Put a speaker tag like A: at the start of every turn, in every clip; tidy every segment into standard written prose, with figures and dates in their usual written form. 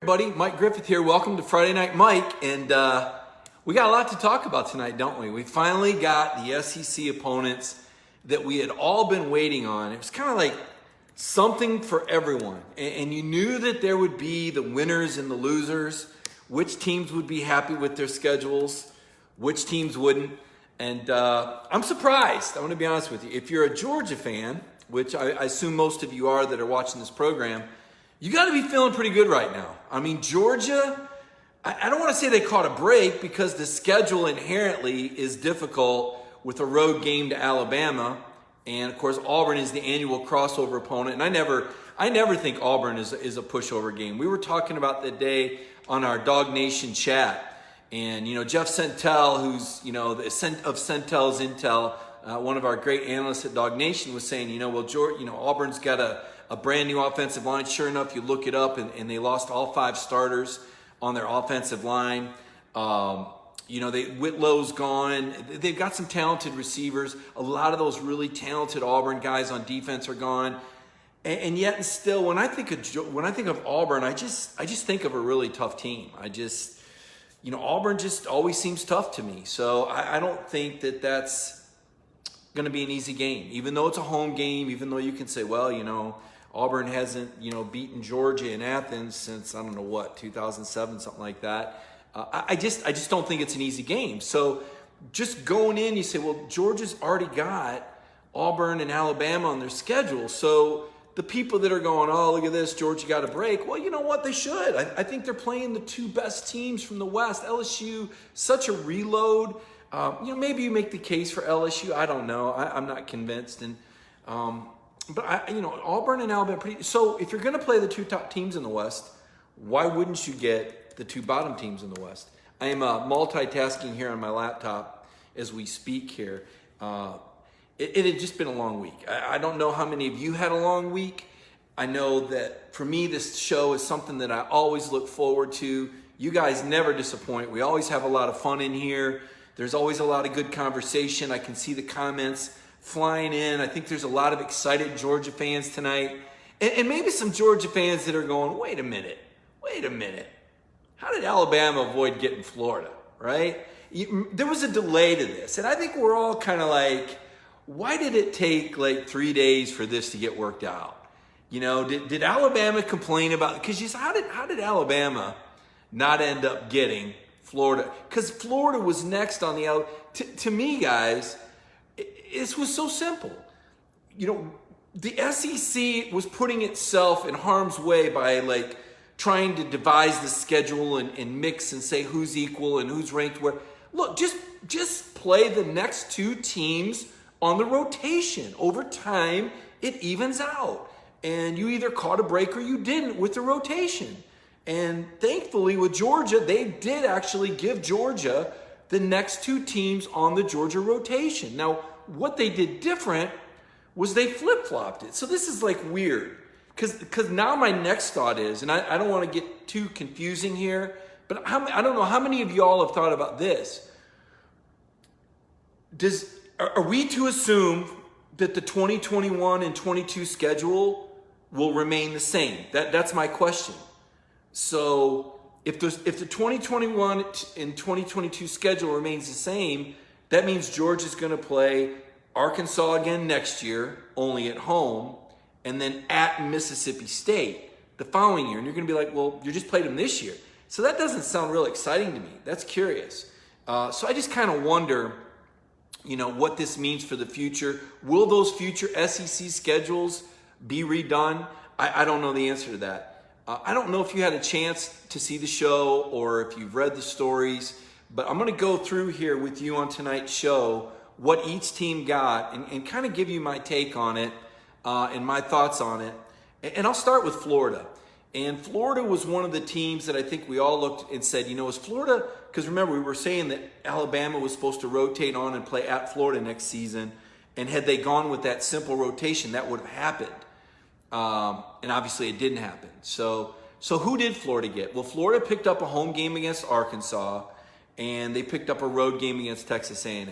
A: Everybody, Mike Griffith here. Welcome to Friday Night Mike, and we got a lot to talk about tonight, don't we? We finally got the SEC opponents that we had all been waiting on. It was kind of like something for everyone, and you knew that there would be the winners and the losers, which teams would be happy with their schedules, which teams wouldn't, and I'm surprised. I'm going to be honest with you. If you're a Georgia fan, which I assume most of you are that are watching this program, you got to be feeling pretty good right now. I mean, Georgia, I don't want to say they caught a break because the schedule inherently is difficult with a road game to Alabama. And, of course, Auburn is the annual crossover opponent. And I never think Auburn is a pushover game. We were talking about the day on our Dog Nation chat. And, Jeff Sentel, who's, of Sentel's Intel, one of our great analysts at Dog Nation, was saying, Auburn's got a brand new offensive line. Sure enough, you look it up, and they lost all 5 starters on their offensive line. Whitlow's gone. They've got some talented receivers. A lot of those really talented Auburn guys on defense are gone. And yet, and still, when I think of Auburn, I just think of a really tough team. Auburn just always seems tough to me. So I don't think that that's going to be an easy game, even though it's a home game. Even though you can say, well, Auburn hasn't, beaten Georgia in Athens since, 2007, something like that. I just don't think it's an easy game. So just going in, you say, well, Georgia's already got Auburn and Alabama on their schedule. So the people that are going, oh, look at this, Georgia got a break. Well, you know what? They should. I think they're playing the 2 best teams from the West. LSU, such a reload. Maybe you make the case for LSU. I don't know. I'm not convinced. But Auburn and Alabama. So if you're going to play the 2 top teams in the West, why wouldn't you get the 2 bottom teams in the West? I am multitasking here on my laptop as we speak here. It had just been a long week. I don't know how many of you had a long week. I know that for me, this show is something that I always look forward to. You guys never disappoint. We always have a lot of fun in here. There's always a lot of good conversation. I can see the comments flying in. I think there's a lot of excited Georgia fans tonight. And maybe some Georgia fans that are going, wait a minute. How did Alabama avoid getting Florida, right? There was a delay to this. And I think we're all kind of like, why did it take like 3 days for this to get worked out? Did Alabama complain about, because how did Alabama not end up getting Florida? Because Florida was next on the to me, guys, this was so simple. The SEC was putting itself in harm's way by trying to devise the schedule and mix and say who's equal and who's ranked where. Look, just play the next 2 teams on the rotation. Over time, it evens out. And you either caught a break or you didn't with the rotation. And thankfully with Georgia, they did actually give Georgia the next 2 teams on the Georgia rotation. Now, what they did different was they flip-flopped it. So this is weird. Because now my next thought is, and I don't want to get too confusing here, but I don't know how many of y'all have thought about this. Are we to assume that the 2021 and 22 schedule will remain the same? That's my question. So if the 2021 and 2022 schedule remains the same, that means Georgia's going to play Arkansas again next year, only at home, and then at Mississippi State the following year. And you're going to be like, well, you just played them this year. So that doesn't sound real exciting to me. That's curious. So I just kind of wonder, what this means for the future. Will those future SEC schedules be redone? I don't know the answer to that. I don't know if you had a chance to see the show or if you've read the stories, but I'm going to go through here with you on tonight's show what each team got and kind of give you my take on it and my thoughts on it. And I'll start with Florida. And Florida was one of the teams that I think we all looked and said, is Florida, because remember, we were saying that Alabama was supposed to rotate on and play at Florida next season. And had they gone with that simple rotation, that would have happened. And obviously it didn't happen. So who did Florida get? Well, Florida picked up a home game against Arkansas, and they picked up a road game against Texas A&M.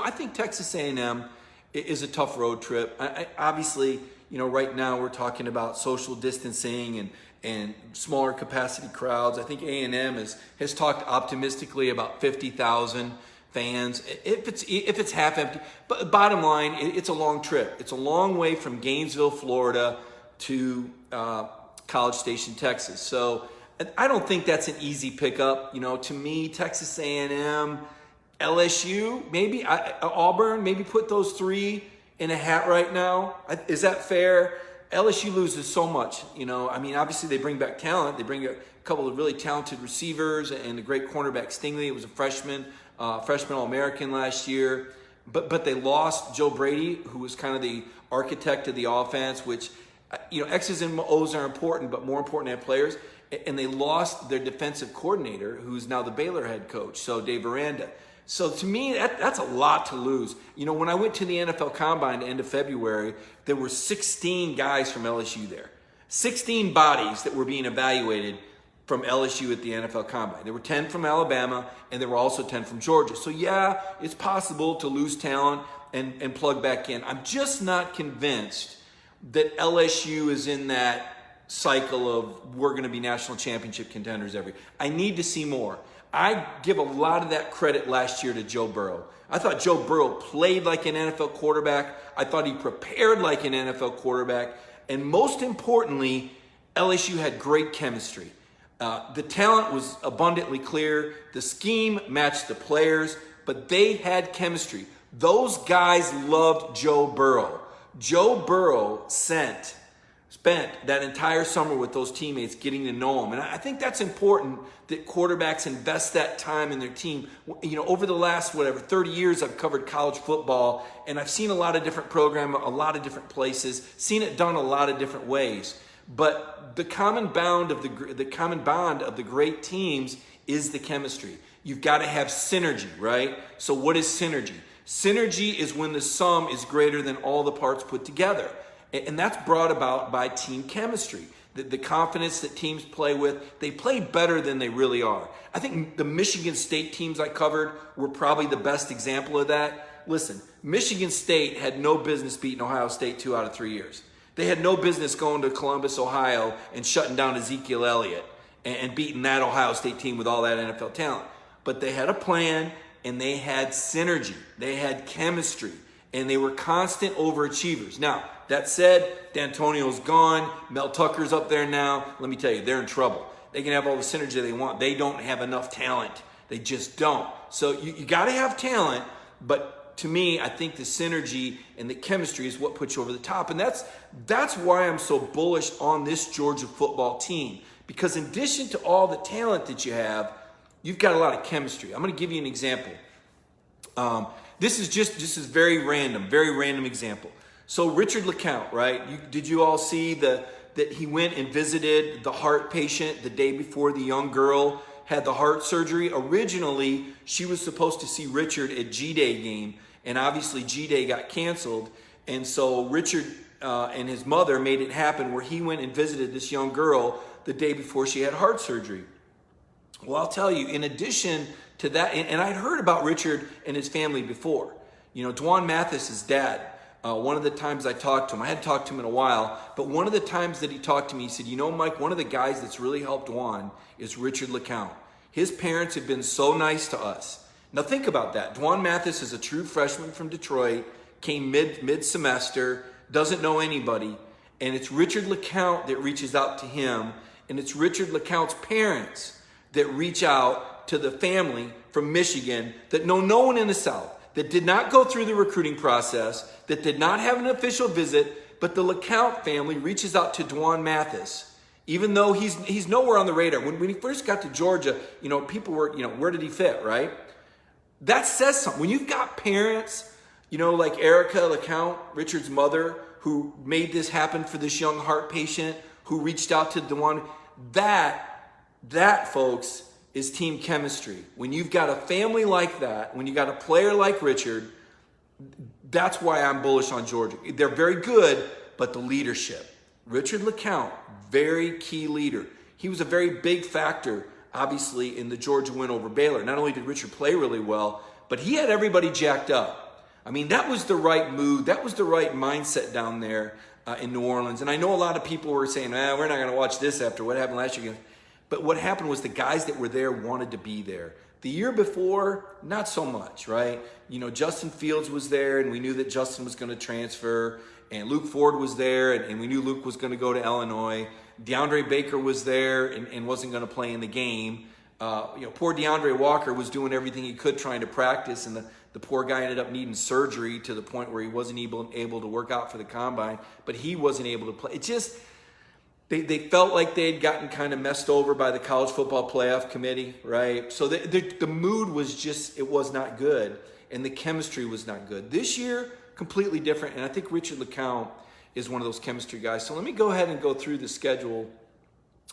A: I think Texas A&M is a tough road trip. Obviously, right now we're talking about social distancing and smaller capacity crowds. I think A&M has talked optimistically about 50,000 fans if it's half empty. But bottom line, it's a long trip. It's a long way from Gainesville, Florida, to College Station, Texas. So I don't think that's an easy pickup. To me, Texas A&M, LSU, maybe Auburn, maybe put those three in a hat right now. Is that fair? LSU loses so much. Obviously they bring back talent. They bring a couple of really talented receivers and the great cornerback Stingley. It was a freshman All-American last year. But they lost Joe Brady, who was kind of the architect of the offense, which, X's and O's are important, but more important to have players. And they lost their defensive coordinator, who's now the Baylor head coach, so Dave Aranda. So to me, that's a lot to lose. When I went to the NFL Combine at the end of February, there were 16 guys from LSU there. 16 bodies that were being evaluated from LSU at the NFL Combine. There were 10 from Alabama, and there were also 10 from Georgia. So yeah, it's possible to lose talent and plug back in. I'm just not convinced that LSU is in that cycle of we're going to be national championship contenders every. I need to see more. I give a lot of that credit last year to Joe Burrow. I thought Joe Burrow played like an NFL quarterback. I thought he prepared like an NFL quarterback. And most importantly, LSU had great chemistry. The talent was abundantly clear. The scheme matched the players, but they had chemistry. Those guys loved Joe Burrow. Joe Burrow spent that entire summer with those teammates getting to know them. And I think that's important that quarterbacks invest that time in their team. Over the last, 30 years, I've covered college football, and I've seen a lot of different programs, a lot of different places, seen it done a lot of different ways. But the common bond of the great teams is the chemistry. You've got to have synergy, right? So what is synergy? Synergy is when the sum is greater than all the parts put together. And that's brought about by team chemistry. The confidence that teams play with, they play better than they really are. I think the Michigan State teams I covered were probably the best example of that. Listen, Michigan State had no business beating Ohio State 2 out of 3 years. They had no business going to Columbus, Ohio, and shutting down Ezekiel Elliott and beating that Ohio State team with all that NFL talent. But they had a plan, and they had synergy. They had chemistry, and they were constant overachievers. Now, that said, D'Antonio's gone. Mel Tucker's up there now. Let me tell you, they're in trouble. They can have all the synergy they want. They don't have enough talent. They just don't. So you got to have talent, but to me, I think the synergy and the chemistry is what puts you over the top. And that's why I'm so bullish on this Georgia football team. Because in addition to all the talent that you have, you've got a lot of chemistry. I'm going to give you an example. This is very random example. So Richard LeCount, right? Did you all see that he went and visited the heart patient the day before the young girl had the heart surgery? Originally, she was supposed to see Richard at G-Day game, and obviously G-Day got canceled. And so Richard and his mother made it happen where he went and visited this young girl the day before she had heart surgery. Well, I'll tell you, in addition to that, and I'd heard about Richard and his family before. Dwan Mathis' dad, one of the times I talked to him, I hadn't talked to him in a while, but one of the times that he talked to me, he said, Mike, one of the guys that's really helped Dwan is Richard LeCount. His parents have been so nice to us. Now think about that. Dwan Mathis is a true freshman from Detroit, came mid-semester, doesn't know anybody, and it's Richard LeCount that reaches out to him, and it's Richard LeCount's parents that reach out to the family from Michigan that know no one in the South, that did not go through the recruiting process, that did not have an official visit, but the LeCount family reaches out to Dwan Mathis, even though he's nowhere on the radar. When he first got to Georgia, people were, where did he fit, right? That says something. When you've got parents, like Erica LeCount, Richard's mother, who made this happen for this young heart patient, who reached out to Dwan, that, folks, is team chemistry. When you've got a family like that, when you got a player like Richard, that's why I'm bullish on Georgia. They're very good, but the leadership. Richard LeCount, very key leader. He was a very big factor, obviously, in the Georgia win over Baylor. Not only did Richard play really well, but he had everybody jacked up. That was the right mood. That was the right mindset down there. in New Orleans. And I know a lot of people were saying, we're not going to watch this after what happened last year. But what happened was the guys that were there wanted to be there. The year before, not so much, right? Justin Fields was there, and we knew that Justin was going to transfer. And Luke Ford was there, and we knew Luke was going to go to Illinois. DeAndre Baker was there and wasn't going to play in the game. Poor DeAndre Walker was doing everything he could trying to practice, and the poor guy ended up needing surgery to the point where he wasn't able to work out for the combine, but he wasn't able to play. It just, they felt like they had gotten kind of messed over by the college football playoff committee, right? So the mood was just, it was not good, and the chemistry was not good. This year, completely different, and I think Richard LeCount is one of those chemistry guys. So let me go ahead and go through the schedule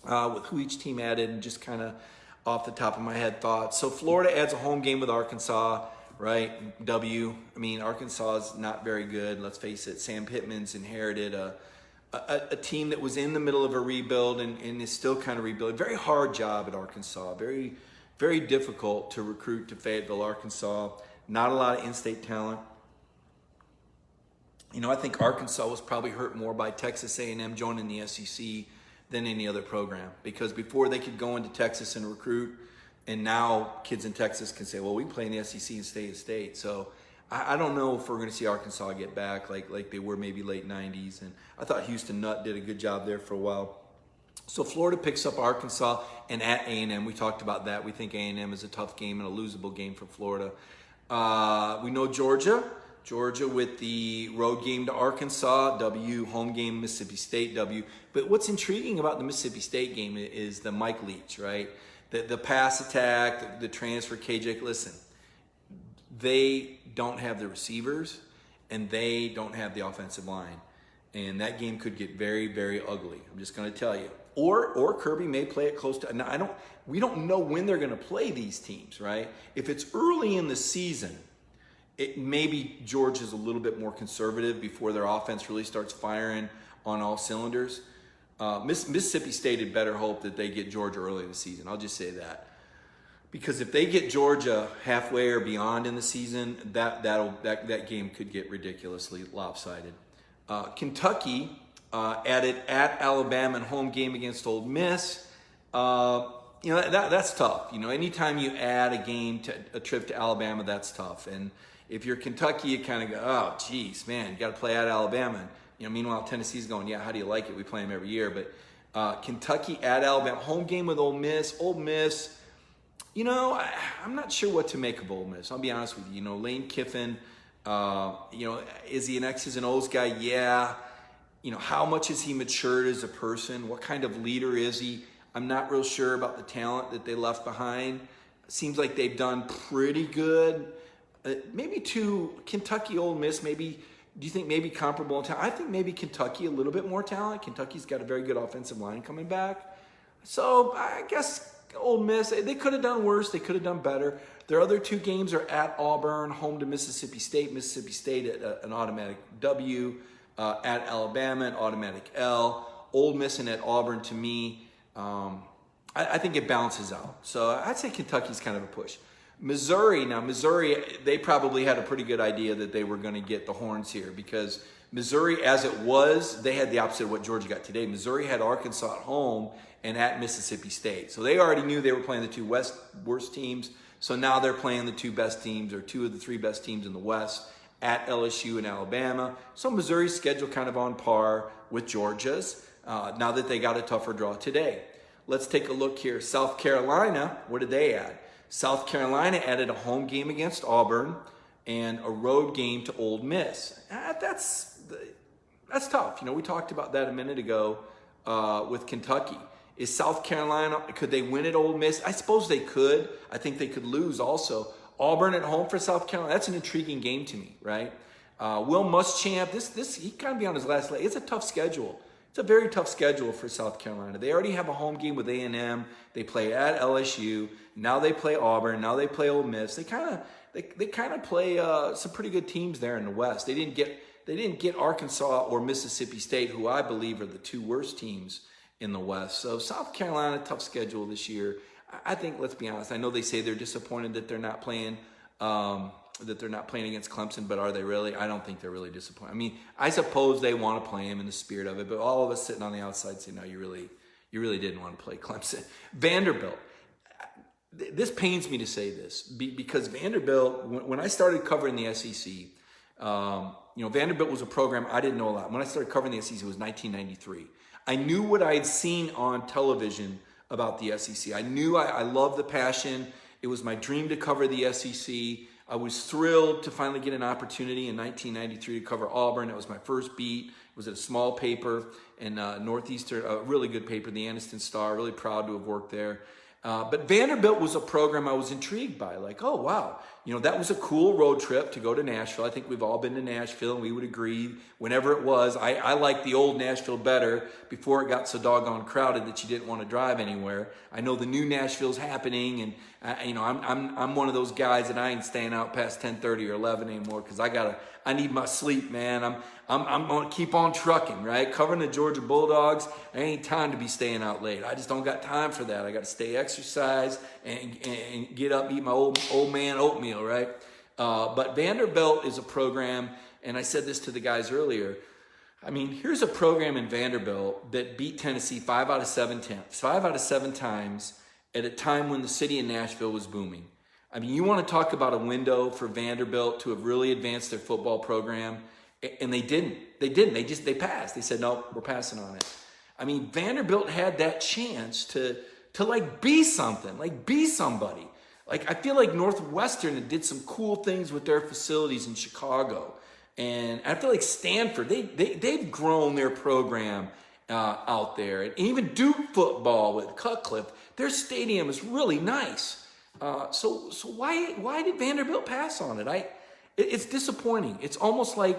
A: with who each team added and just kind of off the top of my head thoughts. So Florida adds a home game with Arkansas, right? Arkansas is not very good. Let's face it. Sam Pittman's inherited a team that was in the middle of a rebuild and is still kind of rebuilding. Very hard job at Arkansas. Very, very difficult to recruit to Fayetteville, Arkansas. Not a lot of in-state talent. I think Arkansas was probably hurt more by Texas A&M joining the SEC than any other program, because before they could go into Texas and recruit, and now kids in Texas can say, well, we play in the SEC and stay in state. So I don't know if we're going to see Arkansas get back like they were maybe late 90s. And I thought Houston Nutt did a good job there for a while. So Florida picks up Arkansas and at A&M. We talked about that. We think A&M is a tough game and a losable game for Florida. We know Georgia with the road game to Arkansas, W, home game Mississippi State, W. But what's intriguing about the Mississippi State game is the Mike Leach, right? The pass attack, the transfer, KJ. Listen, they don't have the receivers, and they don't have the offensive line. And that game could get very, very ugly. I'm just going to tell you. Or Kirby may play it close to. Now, we don't know when they're going to play these teams, right? If it's early in the season, maybe Georgia's a little bit more conservative before their offense really starts firing on all cylinders. Mississippi State had better hope that they get Georgia early in the season. I'll just say that. Because if they get Georgia halfway or beyond in the season, that game could get ridiculously lopsided. Kentucky added at Alabama and home game against Ole Miss. That's tough. Anytime you add a trip to Alabama, that's tough. And if you're Kentucky, you kind of go, oh, geez, man, you got to play at Alabama. Meanwhile, Tennessee's going, yeah, how do you like it? We play them every year. But Kentucky at Alabama, home game with Ole Miss. Ole Miss, I'm not sure what to make of Ole Miss. I'll be honest with you. Lane Kiffin, is he an X's and O's guy? Yeah. How much has he matured as a person? What kind of leader is he? I'm not real sure about the talent that they left behind. Seems like they've done pretty good. Maybe to Kentucky, Ole Miss, maybe, do you think maybe comparable in talent? I think maybe Kentucky a little bit more talent. Kentucky's got a very good offensive line coming back. So I guess Ole Miss, they could have done worse. They could have done better. Their other two games are at Auburn, home to Mississippi State. Mississippi State an automatic W. At Alabama, an automatic L. Ole Miss and at Auburn, to me, I think it balances out. So I'd say Kentucky's kind of a push. Missouri, they probably had a pretty good idea that they were going to get the horns here, because Missouri, as it was, they had the opposite of what Georgia got today. Missouri had Arkansas at home and at Mississippi State. So they already knew they were playing the two worst teams. So now they're playing the two best teams, or two of the three best teams in the West, at LSU and Alabama. So Missouri's schedule kind of on par with Georgia's, now that they got a tougher draw today. Let's take a look here. South Carolina, what did they add? South Carolina added a home game against Auburn and a road game to Ole Miss. That's tough. We talked about that a minute ago with Kentucky. Is South Carolina, could they win at Ole Miss? I suppose they could. I think they could lose also. Auburn at home for South Carolina, that's an intriguing game to me, right? Will Muschamp, he kind of be on his last leg. It's a tough schedule. It's a very tough schedule for South Carolina. They already have a home game with A&M. They play at LSU. Now they play Auburn. Now they play Ole Miss. They kind of play some pretty good teams there in the West. They didn't get Arkansas or Mississippi State, who I believe are the two worst teams in the West. So South Carolina, tough schedule this year. I think, let's be honest, I know they say they're disappointed that they're not playing that they're not playing against Clemson, but are they really? I don't think they're really disappointed. I mean, I suppose they want to play him in the spirit of it, but all of us sitting on the outside say, no, you really didn't want to play Clemson. Vanderbilt. This pains me to say this because Vanderbilt, when I started covering the SEC, Vanderbilt was a program I didn't know a lot. When I started covering the SEC, it was 1993. I knew what I had seen on television about the SEC. I knew I loved the passion. It was my dream to cover the SEC. I was thrilled to finally get an opportunity in 1993 to cover Auburn. That was my first beat. It was at a small paper in Northeastern, a really good paper, the Anniston Star. Really proud to have worked there. But Vanderbilt was a program I was intrigued by. Like, oh, wow. That was a cool road trip to go to Nashville. I think we've all been to Nashville, and we would agree whenever it was. I liked the old Nashville better before it got so doggone crowded that you didn't want to drive anywhere. I know the new Nashville's happening, and I'm one of those guys that I ain't staying out past 10:30 or 11 anymore because I need my sleep, man. I'm gonna keep on trucking, right? Covering the Georgia Bulldogs, there ain't time to be staying out late. I just don't got time for that. I got to stay exercise and get up, eat my old man oatmeal, right? But Vanderbilt is a program, and I said this to the guys earlier. I mean, here's a program in Vanderbilt that beat Tennessee 5 out of 7 times at a time when the city of Nashville was booming. I mean, you want to talk about a window for Vanderbilt to have really advanced their football program, and they didn't. They passed. They said, no, we're passing on it. I mean, Vanderbilt had that chance to like be something, like be somebody. Like, I feel like Northwestern did some cool things with their facilities in Chicago. And I feel like Stanford, they've grown their program out there. And even Duke football with Cutcliffe, their stadium is really nice. So why did Vanderbilt pass on it? It's disappointing. It's almost like,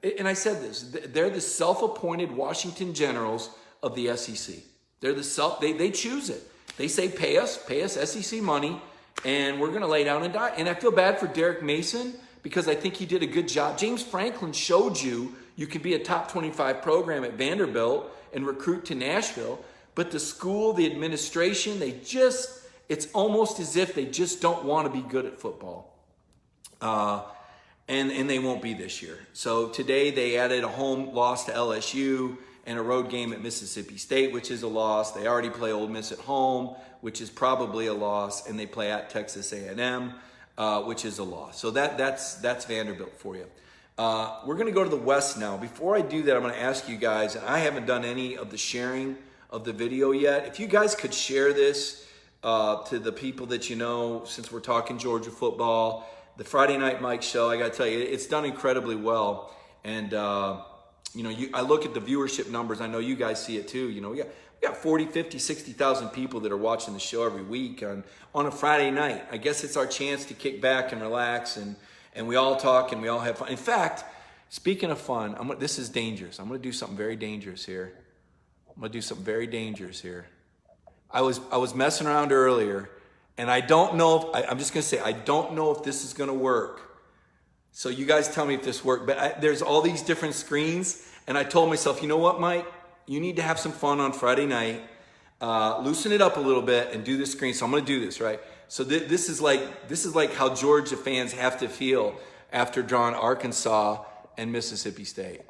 A: and I said this, they're the self-appointed Washington Generals of the SEC. They choose it. They say, pay us SEC money, and we're going to lay down and die. And I feel bad for Derek Mason because I think he did a good job. James Franklin showed you could be a top 25 program at Vanderbilt and recruit to Nashville. But the school, the administration, it's almost as if they just don't want to be good at football. And they won't be this year. So today they added a home loss to LSU and a road game at Mississippi State, which is a loss. They already play Ole Miss at home, which is probably a loss, and they play at Texas A&M, which is a loss. So that's Vanderbilt for you. We're going to go to the West now. Before I do that, I'm going to ask you guys, and I haven't done any of the sharing of the video yet. If you guys could share this to the people that you know, since we're talking Georgia football, the Friday Night Mike show, I got to tell you, it's done incredibly well. And, I look at the viewership numbers. I know you guys see it too. We got 40, 50, 60,000 people that are watching the show every week on a Friday night. I guess it's our chance to kick back and relax, and we all talk and we all have fun. In fact, speaking of fun, this is dangerous. I'm going to do something very dangerous here. I was messing around earlier, and I don't know if, I'm just going to say, I don't know if this is going to work. So you guys tell me if this worked. But there's all these different screens, and I told myself, you know what, Mike? You need to have some fun on Friday night. Loosen it up a little bit and do this screen. So I'm going to do this, right? So this is like how Georgia fans have to feel after drawing Arkansas and Mississippi State.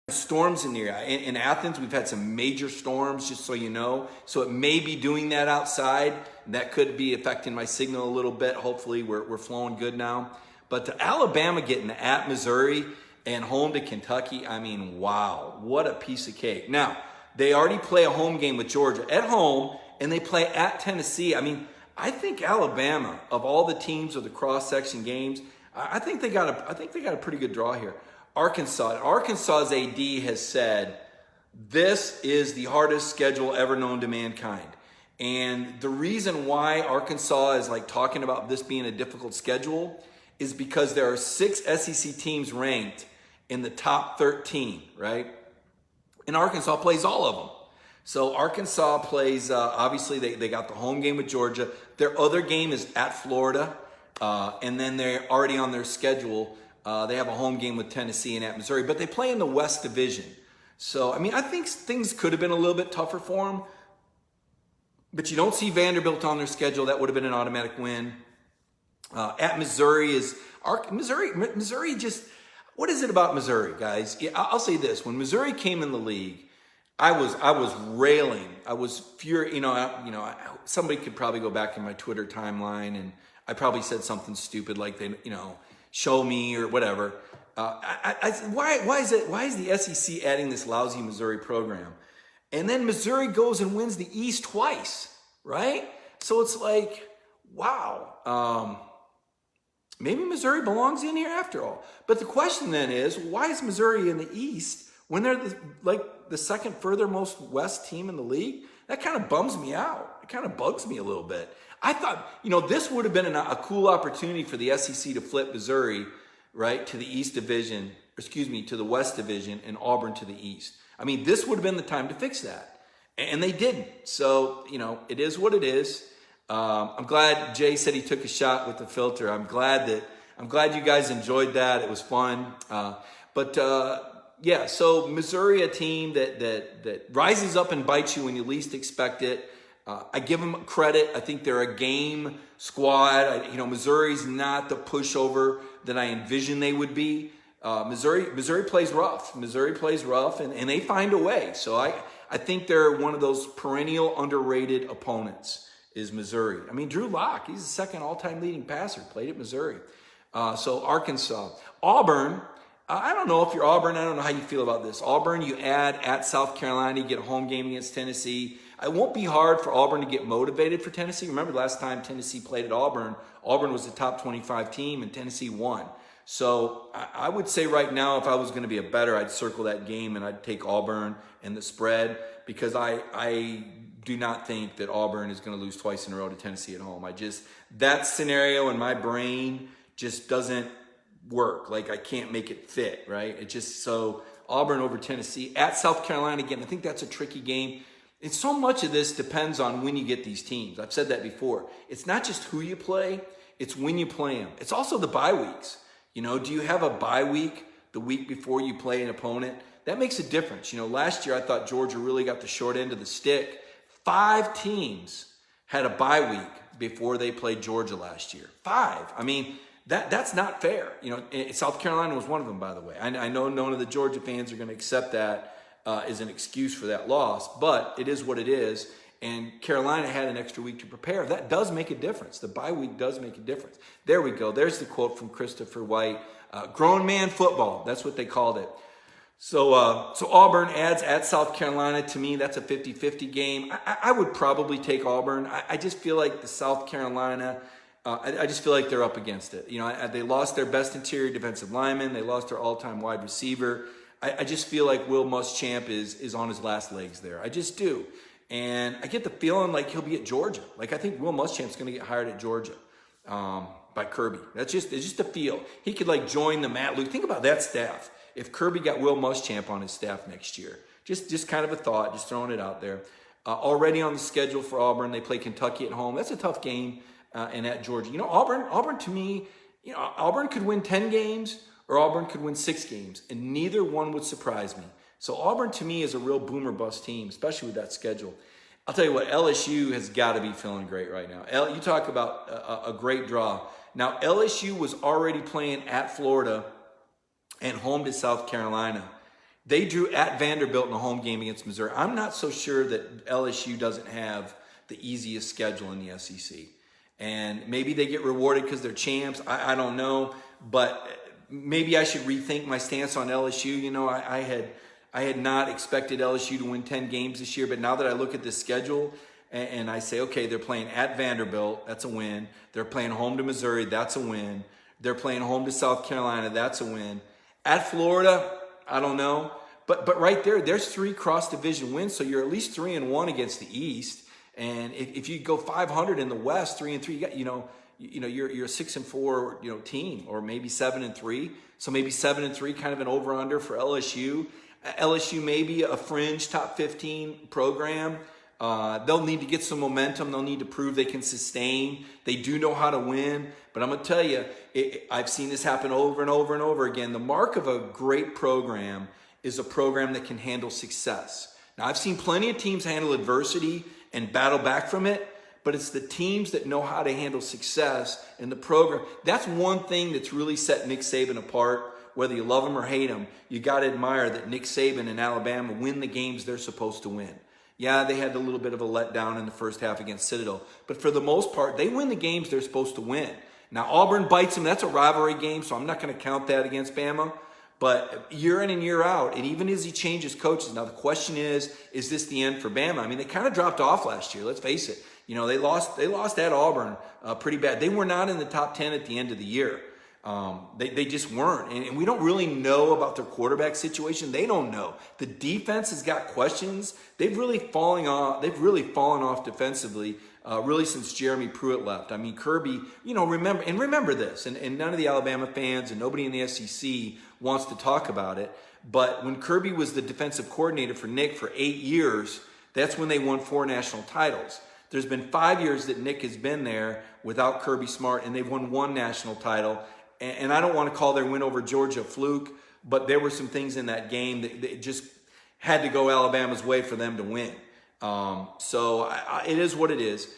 A: Storms in the area. In Athens, we've had some major storms, just so you know. So it may be doing that outside. That could be affecting my signal a little bit. Hopefully, we're flowing good now. But to Alabama getting at Missouri and home to Kentucky, I mean, wow, what a piece of cake. Now, they already play a home game with Georgia at home, and they play at Tennessee. I mean, I think Alabama, of all the teams of the cross-section games, I think they got a pretty good draw here. Arkansas's AD has said, This is the hardest schedule ever known to mankind. And the reason why Arkansas is like talking about this being a difficult schedule is because there are 6 SEC teams ranked in the top 13, right? And Arkansas plays all of them. So Arkansas plays, obviously they got the home game with Georgia. Their other game is at Florida. And then they're already on their schedule. They have a home game with Tennessee and at Missouri, but they play in the West Division. So, I mean, I think things could have been a little bit tougher for them. But you don't see Vanderbilt on their schedule. That would have been an automatic win. At Missouri Missouri just, what is it about Missouri, guys? Yeah, I'll say this. When Missouri came in the league, I was railing. I was furious. Somebody could probably go back in my Twitter timeline and I probably said something stupid like show me or whatever. Why is the SEC adding this lousy Missouri program? And then Missouri goes and wins the East twice, right? So it's like, wow, maybe Missouri belongs in here after all. But the question then is, why is Missouri in the East when they're the second furthermost West team in the league? That kind of bums me out. It kind of bugs me a little bit. I thought, this would have been a cool opportunity for the SEC to flip Missouri, right, to the East Division, to the West Division, and Auburn to the East. I mean, this would have been the time to fix that. And they didn't. So, it is what it is. I'm glad Jay said he took a shot with the filter. I'm glad you guys enjoyed that. It was fun. Yeah, so Missouri, a team that rises up and bites you when you least expect it. I give them credit. I think they're a game squad. Missouri's not the pushover that I envision they would be. Missouri plays rough. And they find a way. So I think they're one of those perennial underrated opponents is Missouri. I mean, Drew Lock, he's the second all-time leading passer, played at Missouri. So Arkansas. Auburn, I don't know if you're Auburn. I don't know how you feel about this. Auburn, you add at South Carolina, you get a home game against Tennessee. It won't be hard for Auburn to get motivated for Tennessee. Remember last time Tennessee played at Auburn, Auburn was the top 25 team and Tennessee won. So I would say right now, if I was going to be a bettor, I'd circle that game and I'd take Auburn and the spread because I do not think that Auburn is going to lose twice in a row to Tennessee at home. That scenario in my brain just doesn't work. Like I can't make it fit, right? So Auburn over Tennessee at South Carolina again. I think that's a tricky game. And so much of this depends on when you get these teams. I've said that before. It's not just who you play, it's when you play them. It's also the bye weeks. Do you have a bye week the week before you play an opponent? That makes a difference. Last year I thought Georgia really got the short end of the stick. 5 teams had a bye week before they played Georgia last year. 5. I mean, that's not fair. South Carolina was one of them, by the way. I know none of the Georgia fans are going to accept that as an excuse for that loss, but it is what it is. And Carolina had an extra week to prepare. That does make a difference. The bye week does make a difference. There we go. There's the quote from Christopher White. Grown man football. That's what they called it. So Auburn adds at South Carolina. To me, that's a 50-50 game. I would probably take Auburn. I just feel like the South Carolina, I just feel like they're up against it. They lost their best interior defensive lineman. They lost their all-time wide receiver. I just feel like Will Muschamp is on his last legs there. I just do. And I get the feeling like he'll be at Georgia. Like I think Will Muschamp's going to get hired at Georgia by Kirby. It's just a feel. He could join the Matt Luke. Think about that staff. If Kirby got Will Muschamp on his staff next year. Just kind of a thought, just throwing it out there. Already on the schedule for Auburn, they play Kentucky at home. That's a tough game. And at Georgia. Auburn to me, Auburn could win 10 games or Auburn could win 6 games. And neither one would surprise me. So Auburn to me is a real boomer bust team, especially with that schedule. I'll tell you what, LSU has got to be feeling great right now. You talk about a great draw. Now, LSU was already playing at Florida and home to South Carolina. They drew at Vanderbilt in a home game against Missouri. I'm not so sure that LSU doesn't have the easiest schedule in the SEC. And maybe they get rewarded because they're champs. I don't know. But maybe I should rethink my stance on LSU. I had not expected LSU to win 10 games this year, but now that I look at this schedule and I say, okay, they're playing at Vanderbilt, that's a win. They're playing home to Missouri, that's a win. They're playing home to South Carolina, that's a win. At Florida, I don't know. but right there's 3 cross-division wins, so you're at least 3-1 against the East. And if you go 500 in the West, 3-3, you got, you're a 6-4, team, or maybe 7-3. So maybe 7-3, kind of an over/under for LSU. LSU may be a fringe top 15 program. They'll need to get some momentum. They'll need to prove they can sustain. They do know how to win. But I'm going to tell you, I've seen this happen over and over and over again. The mark of a great program is a program that can handle success. Now, I've seen plenty of teams handle adversity and battle back from it, but it's the teams that know how to handle success in the program. That's one thing that's really set Nick Saban apart. Whether you love him or hate him, you got to admire that Nick Saban and Alabama win the games they're supposed to win. Yeah, they had a little bit of a letdown in the first half against Citadel, but for the most part, they win the games they're supposed to win. Now, Auburn bites them. That's a rivalry game, so I'm not going to count that against Bama. But year in and year out, and even as he changes coaches, now the question is this the end for Bama? I mean, they kind of dropped off last year, let's face it. They lost at Auburn pretty bad. They were not in the top 10 at the end of the year. They just weren't. And we don't really know about their quarterback situation. They don't know. The defense has got questions. They've really fallen off defensively, really since Jeremy Pruitt left. I mean, Kirby, remember this, and none of the Alabama fans and nobody in the SEC wants to talk about it. But when Kirby was the defensive coordinator for Nick for 8 years, that's when they won 4 national titles. There's been 5 years that Nick has been there without Kirby Smart, and they've won 1 national title. And I don't want to call their win over Georgia a fluke, but there were some things in that game that just had to go Alabama's way for them to win. So it is what it is.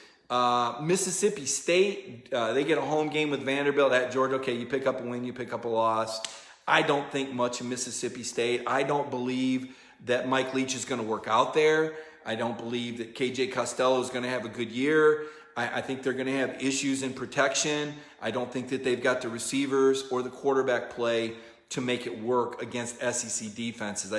A: Mississippi State, they get a home game with Vanderbilt at Georgia. Okay, you pick up a win, you pick up a loss. I don't think much of Mississippi State. I don't believe that Mike Leach is going to work out there. I don't believe that KJ Costello is going to have a good year. I think they're going to have issues in protection. I don't think that they've got the receivers or the quarterback play to make it work against SEC defenses.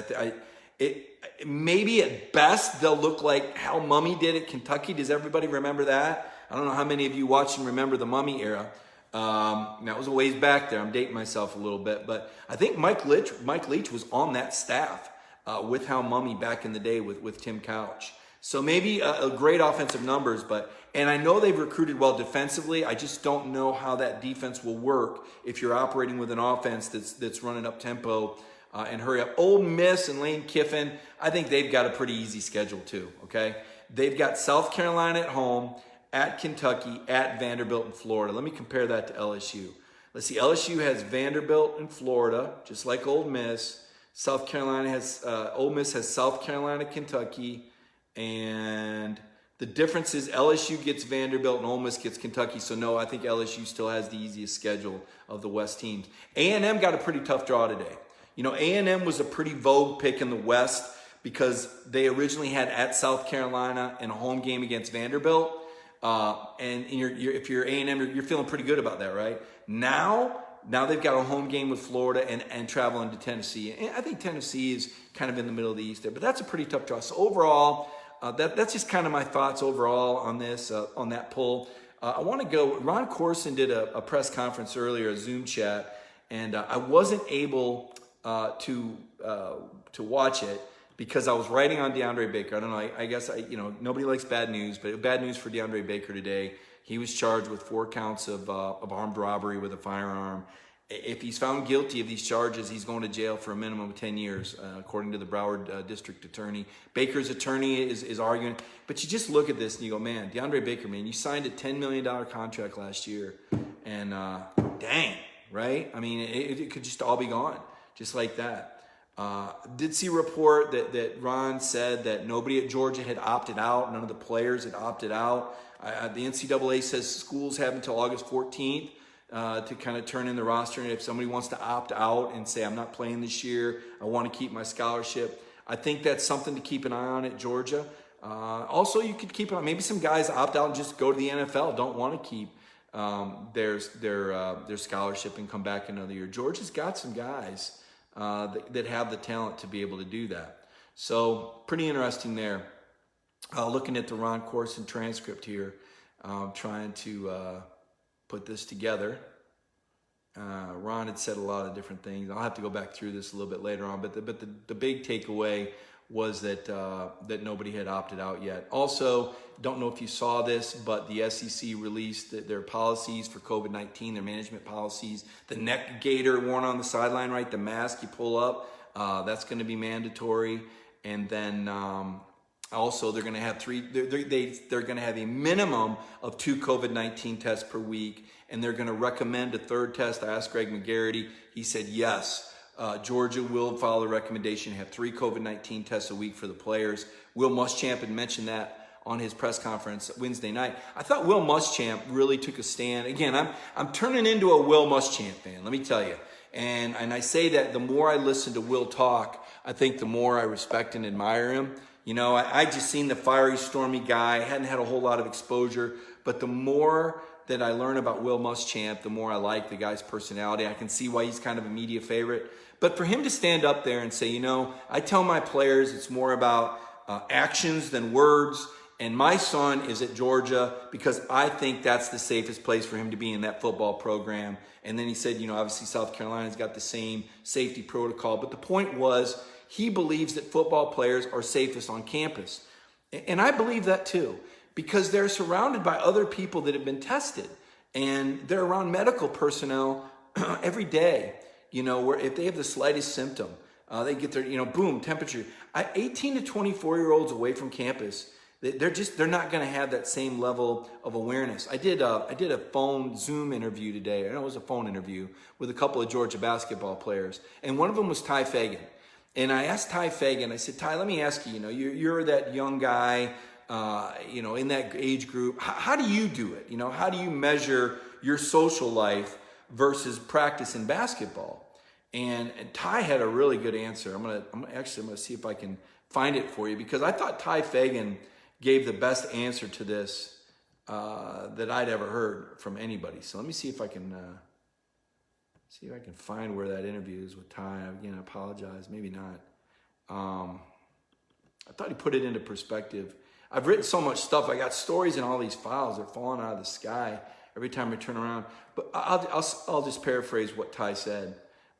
A: Maybe at best they'll look like how Mummy did at Kentucky. Does everybody remember that? I don't know how many of you watched and remember the Mummy era. That was a ways back there. I'm dating myself a little bit, but I think Mike Leach was on that staff with Hal Mummy back in the day with Tim Couch. So maybe a great offensive numbers, and I know they've recruited well defensively. I just don't know how that defense will work if you're operating with an offense that's running up tempo and hurry up. Ole Miss and Lane Kiffin, I think they've got a pretty easy schedule too, okay? They've got South Carolina at home, at Kentucky, at Vanderbilt and Florida. Let me compare that to LSU. Let's see, LSU has Vanderbilt and Florida, just like Ole Miss. Ole Miss has South Carolina, Kentucky, and the difference is LSU gets Vanderbilt and Ole Miss gets Kentucky. So no, I think LSU still has the easiest schedule of the West teams. A&M got a pretty tough draw today. A&M was a pretty vogue pick in the West because they originally had at South Carolina and a home game against Vanderbilt. And if you're A&M, you're feeling pretty good about that, right? Now they've got a home game with Florida and traveling to Tennessee. And I think Tennessee is kind of in the middle of the East there, but that's a pretty tough draw. So overall, that's just kind of my thoughts overall on this, on that poll. I want to go, Ron Corson did a press conference earlier, a Zoom chat, and I wasn't able to watch it because I was writing on DeAndre Baker. I don't know, I guess, nobody likes bad news, but bad news for DeAndre Baker today. He was charged with 4 counts of armed robbery with a firearm. If he's found guilty of these charges, he's going to jail for a minimum of 10 years, according to the Broward District Attorney. Baker's attorney is arguing. But you just look at this and you go, man, DeAndre Baker, man, you signed a $10 million contract last year. And dang, right? I mean, it could just all be gone, just like that. Did see a report that Ron said that nobody at Georgia had opted out. None of the players had opted out. The NCAA says schools have until August 14th to kind of turn in the roster. And if somebody wants to opt out and say, I'm not playing this year, I want to keep my scholarship, I think that's something to keep an eye on at Georgia. Also, you could keep it on. Maybe some guys opt out and just go to the NFL, don't want to keep their scholarship and come back another year. Georgia's got some guys that have the talent to be able to do that. So pretty interesting there. Looking at the Ron Corson transcript here, trying to put this together. Ron had said a lot of different things. I'll have to go back through this a little bit later on, but the big takeaway was that that nobody had opted out yet. Also, don't know if you saw this, but the SEC released their policies for COVID-19, their management policies. The neck gaiter worn on the sideline, right? The mask you pull up, that's going to be mandatory. And then also they're going to have they're going to have a minimum of 2 COVID-19 tests per week, and they're going to recommend a third test. I asked Greg McGarity. He said yes. Georgia will follow the recommendation to have 3 COVID-19 tests a week for the players. Will Muschamp had mentioned that on his press conference Wednesday night. I thought Will Muschamp really took a stand. Again, I'm turning into a Will Muschamp fan, let me tell you. And I say that the more I listen to Will talk, I think the more I respect and admire him. You know, I just seen the fiery, stormy guy, hadn't had a whole lot of exposure, but the more that I learn about Will Muschamp, the more I like the guy's personality. I can see why he's kind of a media favorite. But for him to stand up there and say, you know, I tell my players it's more about actions than words, and my son is at Georgia because I think that's the safest place for him to be in that football program. And then he said, you know, obviously South Carolina's got the same safety protocol. But the point was, he believes that football players are safest on campus. And I believe that too, because they're surrounded by other people that have been tested. And they're around medical personnel every day, you know, where if they have the slightest symptom, they get their, you know, boom, temperature. 18 to 24-year-olds away from campus, they're not going to have that same level of awareness. I did a phone Zoom interview today. I know it was a phone interview with a couple of Georgia basketball players, and one of them was Ty Fagan. And I asked Ty Fagan, I said, Ty, let me ask you, you know, you're that young guy, you know, in that age group. How do you do it? You know, how do you measure your social life versus practice in basketball? And Ty had a really good answer. I'm gonna see if I can find it for you, because I thought Ty Fagan gave the best answer to this that I'd ever heard from anybody. So let me see if I can find where that interview is with Ty. Again, I apologize, maybe not. I thought he put it into perspective. I've written so much stuff. I got stories in all these files. They're falling out of the sky every time I turn around. But I'll just paraphrase what Ty said.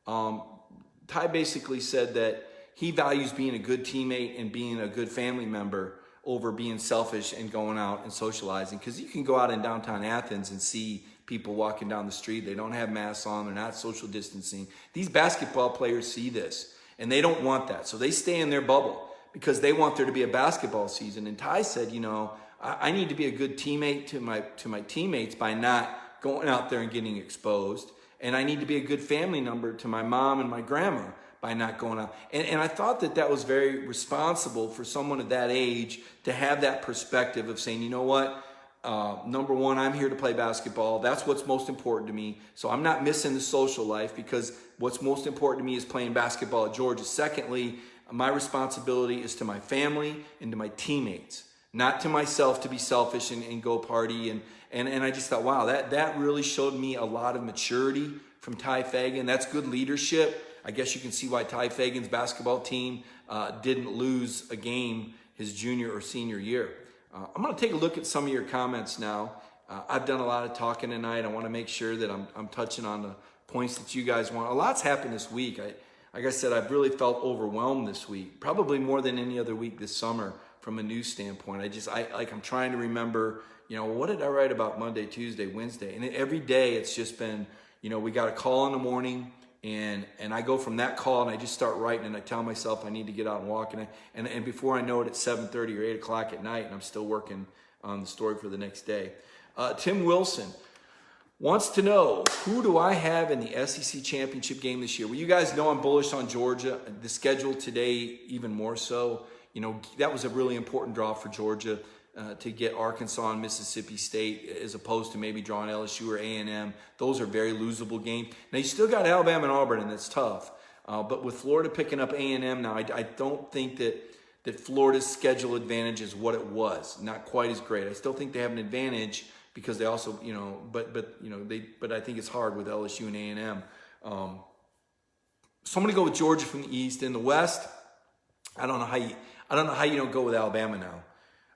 A: Ty basically said that he values being a good teammate and being a good family member over being selfish and going out and socializing. Because you can go out in downtown Athens and see people walking down the street. They don't have masks on. They're not social distancing. These basketball players see this, and they don't want that. So they stay in their bubble because they want there to be a basketball season. And Ty said, you know, I need to be a good teammate to my teammates by not going out there and getting exposed. And I need to be a good family member to my mom and my grandma by not going out. And I thought that was very responsible for someone at that age to have that perspective of saying, you know what, number one, I'm here to play basketball. That's what's most important to me. So I'm not missing the social life because what's most important to me is playing basketball at Georgia. Secondly, my responsibility is to my family and to my teammates, not to myself to be selfish and go party. And I just thought, wow, that really showed me a lot of maturity from Ty Fagan. That's good leadership. I guess you can see why Ty Fagan's basketball team didn't lose a game his junior or senior year. I'm going to take a look at some of your comments now. I've done a lot of talking tonight. I want to make sure that I'm touching on the points that you guys want. A lot's happened this week. Like I said, I've really felt overwhelmed this week, probably more than any other week this summer from a news standpoint. I'm trying to remember, you know, what did I write about Monday, Tuesday, Wednesday? And every day it's just been, you know, we got a call in the morning, and I go from that call and I just start writing, and I tell myself I need to get out and walk, and before I know it, it's 7:30 or 8 o'clock at night, and I'm still working on the story for the next day. Tim Wilson wants to know, who do I have in the SEC championship game this year? Well, you guys know I'm bullish on Georgia. The schedule today, even more so. You know, that was a really important draw for Georgia to get Arkansas and Mississippi State, as opposed to maybe drawing LSU or A&M. Those are very losable games. Now, you still got Alabama and Auburn, and that's tough. But with Florida picking up A&M now, I don't think that Florida's schedule advantage is what it was. Not quite as great. I still think they have an advantage because they also, you know, but I think it's hard with LSU and A&M. So I'm going to go with Georgia from the East. In the West, I don't know how you don't go with Alabama now.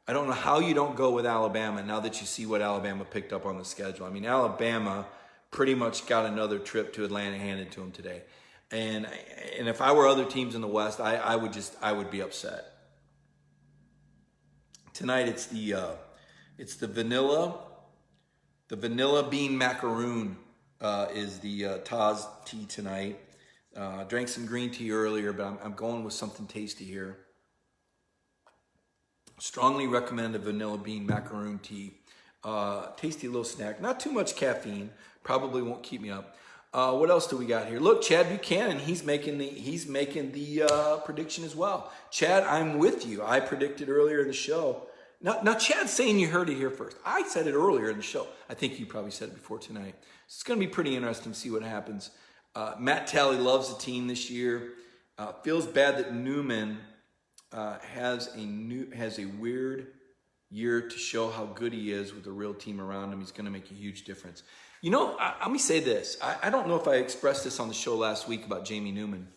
A: I don't know how you don't go with Alabama now that you see what Alabama picked up on the schedule. I mean, Alabama pretty much got another trip to Atlanta handed to him today. And if I were other teams in the West, I would be upset. Tonight it's the vanilla bean macaroon is the Taz tea tonight. Drank some green tea earlier, but I'm going with something tasty here. Strongly recommend a vanilla bean macaroon tea. Tasty little snack. Not too much caffeine. Probably won't keep me up. What else do we got here? Look, Chad Buchanan. He's making the prediction as well. Chad, I'm with you. I predicted earlier in the show. Now, Chad's saying you heard it here first. I said it earlier in the show. I think you probably said it before tonight. So it's going to be pretty interesting to see what happens. Matt Talley loves the team this year. Feels bad that Newman has a weird year to show how good he is with a real team around him. He's going to make a huge difference. You know, let me say this. I don't know if I expressed this on the show last week about Jamie Newman.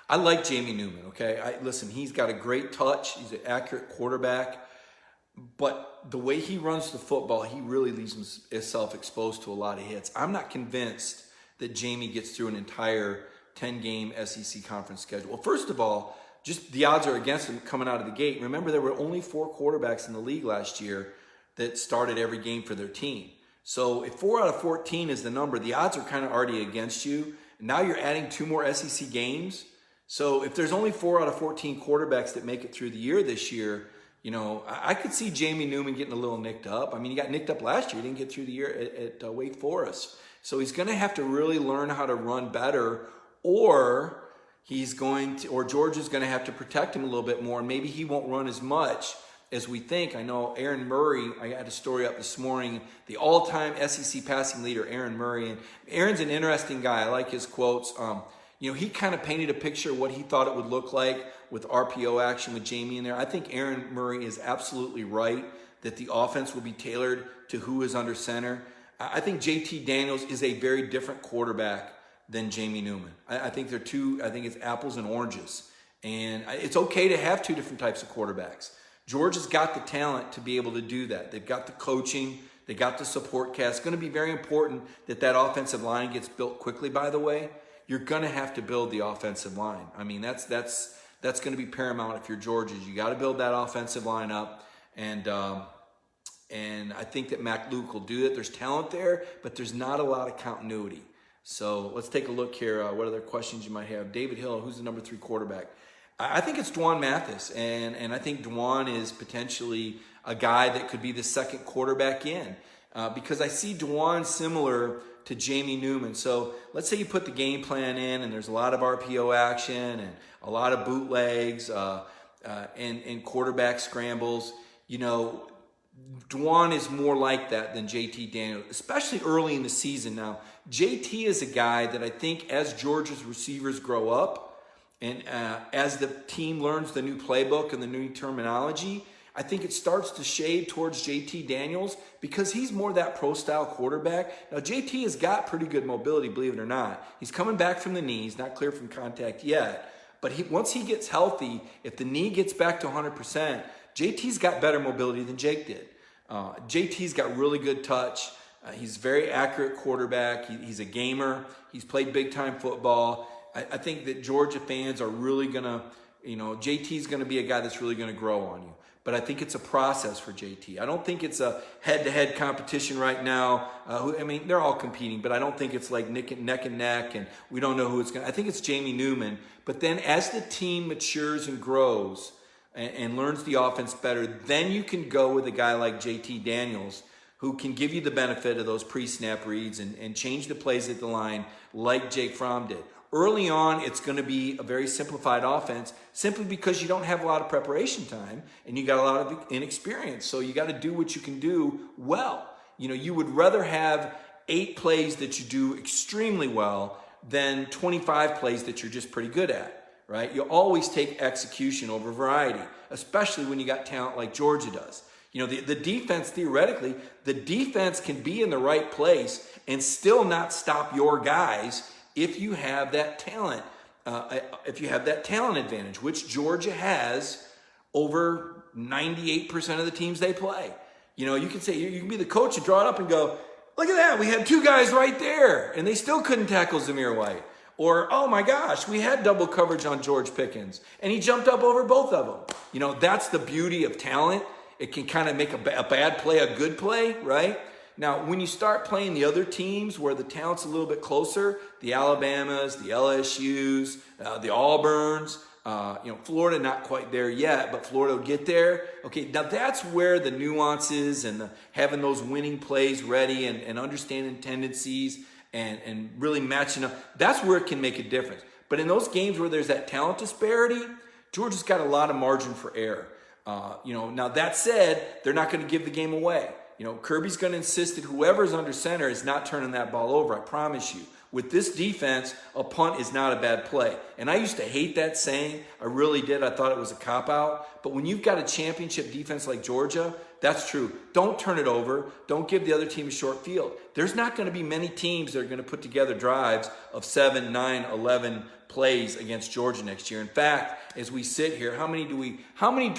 A: I like Jamie Newman, okay? Listen, he's got a great touch. He's an accurate quarterback. But the way he runs the football, he really leaves himself exposed to a lot of hits. I'm not convinced that Jamie gets through an entire 10-game SEC conference schedule. Well, first of all, just the odds are against him coming out of the gate. Remember, there were only 4 quarterbacks in the league last year that started every game for their team. So if 4 out of 14 is the number, the odds are kind of already against you. Now you're adding 2 more SEC games. So if there's only 4 out of 14 quarterbacks that make it through the year this year, you know, I could see Jamie Newman getting a little nicked up. I mean, he got nicked up last year. He didn't get through the year at Wake Forest. So he's going to have to really learn how to run better, or Georgia's going to have to protect him a little bit more, and maybe he won't run as much as we think. I know Aaron Murray, I had a story up this morning, the all-time SEC passing leader, Aaron Murray. And Aaron's an interesting guy. I like his quotes. You know, he kind of painted a picture of what he thought it would look like with RPO action with Jamie in there. I think Aaron Murray is absolutely right that the offense will be tailored to who is under center. I think JT Daniels is a very different quarterback than Jamie Newman. I think it's apples and oranges. And it's okay to have 2 different types of quarterbacks. Georgia's got the talent to be able to do that. They've got the coaching. They got the support cast. It's going to be very important that offensive line gets built quickly, by the way. You're going to have to build the offensive line. I mean, that's going to be paramount if you're Georgia. You got to build that offensive line up. And I think that Mac Luke will do it. There's talent there, but there's not a lot of continuity. So let's take a look here. What other questions you might have? David Hill, who's the number 3 quarterback? I think it's Dwan Mathis, and I think Dwan is potentially a guy that could be the second quarterback in because I see Dwan similar to Jamie Newman. So let's say you put the game plan in, and there's a lot of RPO action and a lot of bootlegs and quarterback scrambles. You know, Dwan is more like that than JT Daniels, especially early in the season. Now, JT is a guy that I think as Georgia's receivers grow up, and as the team learns the new playbook and the new terminology, I think it starts to shade towards JT Daniels because he's more that pro-style quarterback. Now, JT has got pretty good mobility, believe it or not. He's coming back from the knees, not clear from contact yet. But once he gets healthy, if the knee gets back to 100%, JT's got better mobility than Jake did. JT's got really good touch. He's a very accurate quarterback. He's a gamer. He's played big-time football. I think that Georgia fans are really going to, JT's going to be a guy that's really going to grow on you. But I think it's a process for JT. I don't think it's a head-to-head competition right now. They're all competing, but I don't think it's like neck and neck, and we don't know who it's going to. I think it's Jamie Newman. But then as the team matures and grows and learns the offense better, then you can go with a guy like JT Daniels, who can give you the benefit of those pre-snap reads and change the plays at the line like Jake Fromm did. Early on, it's going to be a very simplified offense simply because you don't have a lot of preparation time and you got a lot of inexperience. So you got to do what you can do well. You would rather have 8 plays that you do extremely well than 25 plays that you're just pretty good at, right? You always take execution over variety, especially when you got talent like Georgia does. The defense, theoretically, the defense can be in the right place and still not stop your guys if you have that talent, advantage, which Georgia has over 98% of the teams they play. You can say, you can be the coach and draw it up and go, look at that, we had two guys right there, and they still couldn't tackle Zamir White. Or, oh my gosh, we had double coverage on George Pickens, and he jumped up over both of them. That's the beauty of talent. It can kind of make a bad play a good play, right? Now, when you start playing the other teams where the talent's a little bit closer, the Alabamas, the LSUs, the Auburns, Florida not quite there yet, but Florida will get there. Okay, now that's where the nuances and having those winning plays ready and understanding tendencies and really matching up, that's where it can make a difference. But in those games where there's that talent disparity, Georgia's got a lot of margin for error. Now that said, they're not going to give the game away. Kirby's going to insist that whoever's under center is not turning that ball over, I promise you. With this defense, a punt is not a bad play. And I used to hate that saying. I really did. I thought it was a cop-out. But when you've got a championship defense like Georgia, that's true. Don't turn it over. Don't give the other team a short field. There's not going to be many teams that are going to put together drives of 7, 9, 11 plays against Georgia next year. In fact, as we sit here, how many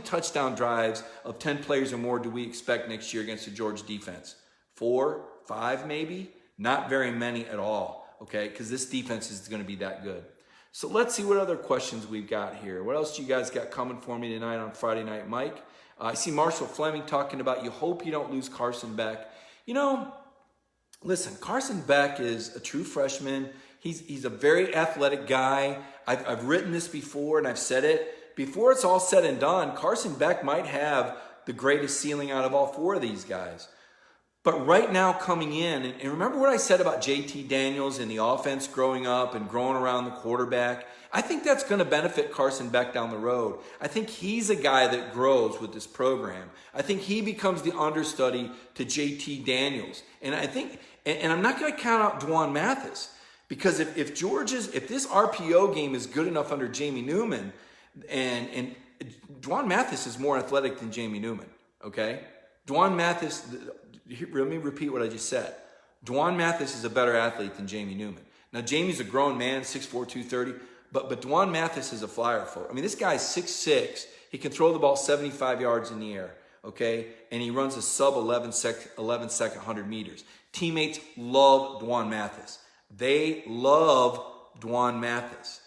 A: touchdown drives of 10 players or more do we expect next year against the Georgia defense? 4, 5 maybe? Not very many at all, okay? Because this defense is going to be that good. So let's see what other questions we've got here. What else do you guys got coming for me tonight on Friday Night Mike? I see Marshall Fleming talking about you hope you don't lose Carson Beck. Listen, Carson Beck is a true freshman. He's a very athletic guy. I've written this before and I've said it. Before it's all said and done, Carson Beck might have the greatest ceiling out of all four of these guys. But right now coming in, and remember what I said about JT Daniels and the offense growing up and growing around the quarterback? I think that's going to benefit Carson Beck down the road. I think he's a guy that grows with this program. I think he becomes the understudy to JT Daniels. And I think, and I'm not going to count out Dwan Mathis, because if this RPO game is good enough under Jamie Newman, and Dwan Mathis is more athletic than Jamie Newman, okay? Dwan Mathis, let me repeat what I just said. Dwan Mathis is a better athlete than Jamie Newman. Now, Jamie's a grown man, 6'4", 230, but Dwan Mathis is a flyer for. I mean, this guy's 6'6". He can throw the ball 75 yards in the air, okay? And he runs a sub 11 second 100 meters. Teammates love Dwan Mathis. They love Dwan Mathis.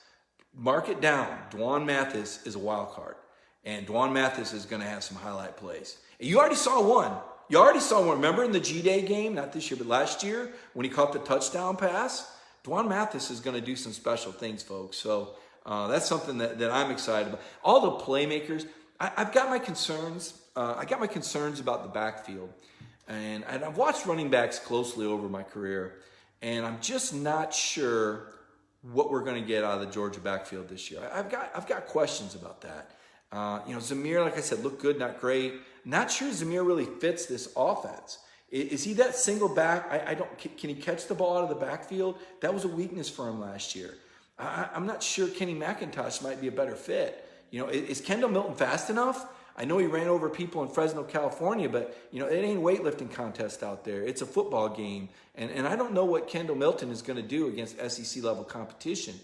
A: Mark it down. Dwan Mathis is a wild card. And Dwan Mathis is going to have some highlight plays. You already saw one. Remember in the G-Day game, not this year, but last year, when he caught the touchdown pass? Dwan Mathis is going to do some special things, folks. So that's something that I'm excited about. All the playmakers, I've got my concerns. I got my concerns about the backfield. And I've watched running backs closely over my career. And I'm just not sure what we're going to get out of the Georgia backfield this year. I've got questions about that. Zamir, like I said, looked good, not great. Not sure Zamir really fits this offense. Is he that single back? Can he catch the ball out of the backfield? That was a weakness for him last year. I'm not sure Kenny McIntosh might be a better fit. Is Kendall Milton fast enough? I know he ran over people in Fresno, California, but it ain't a weightlifting contest out there. It's a football game. And I don't know what Kendall Milton is going to do against SEC level competition.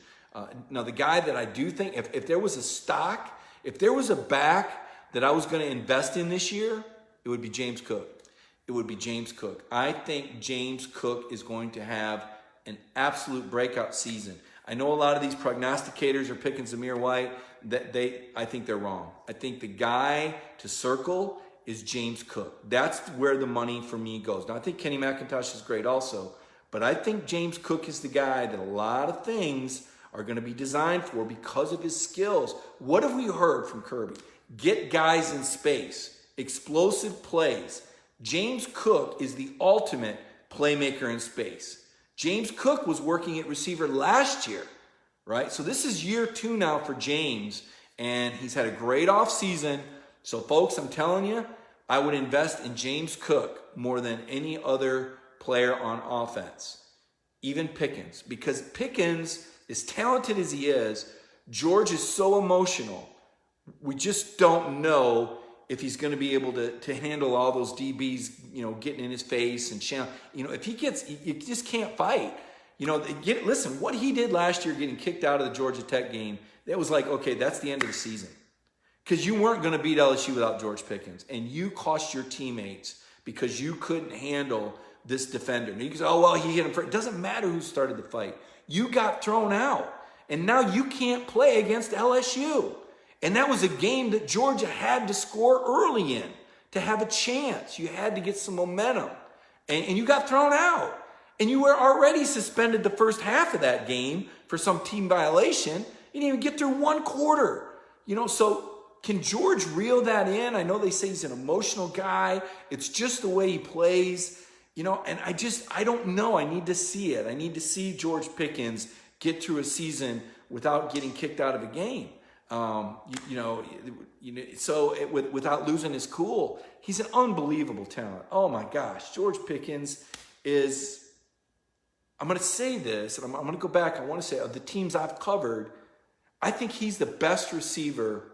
A: Now, the guy that I do think, if there was a stock, if there was a back that I was going to invest in this year, it would be James Cook. I think James Cook is going to have an absolute breakout season. I know a lot of these prognosticators are picking Zamir White. I think they're wrong. I think the guy to circle is James Cook. That's where the money for me goes. Now, I think Kenny McIntosh is great also, but I think James Cook is the guy that a lot of things are going to be designed for because of his skills. What have we heard from Kirby? Get guys in space, explosive plays. James Cook is the ultimate playmaker in space. James Cook was working at receiver last year, right? So this is year 2 now for James, and he's had a great offseason. So, folks, I'm telling you, I would invest in James Cook more than any other player on offense, even Pickens, because Pickens, as talented as he is, George is so emotional. We just don't know if he's going to be able to handle all those DBs, getting in his face and challenge. If he gets, you just can't fight. Listen, what he did last year getting kicked out of the Georgia Tech game, that was like, okay, that's the end of the season. Because you weren't going to beat LSU without George Pickens. And you cost your teammates because you couldn't handle this defender. And you can say, oh, well, he hit him first. It doesn't matter who started the fight. You got thrown out. And now you can't play against LSU. And that was a game that Georgia had to score early in to have a chance. You had to get some momentum. And you got thrown out. And you were already suspended the first half of that game for some team violation. You didn't even get through one quarter. So can George reel that in? I know they say he's an emotional guy. It's just the way he plays. And I don't know. I need to see it. I need to see George Pickens get through a season without getting kicked out of a game. Without losing his cool. He's an unbelievable talent. Oh my gosh. George Pickens is, I'm going to say this, and I'm going to go back. I want to say of the teams I've covered, I think he's the best receiver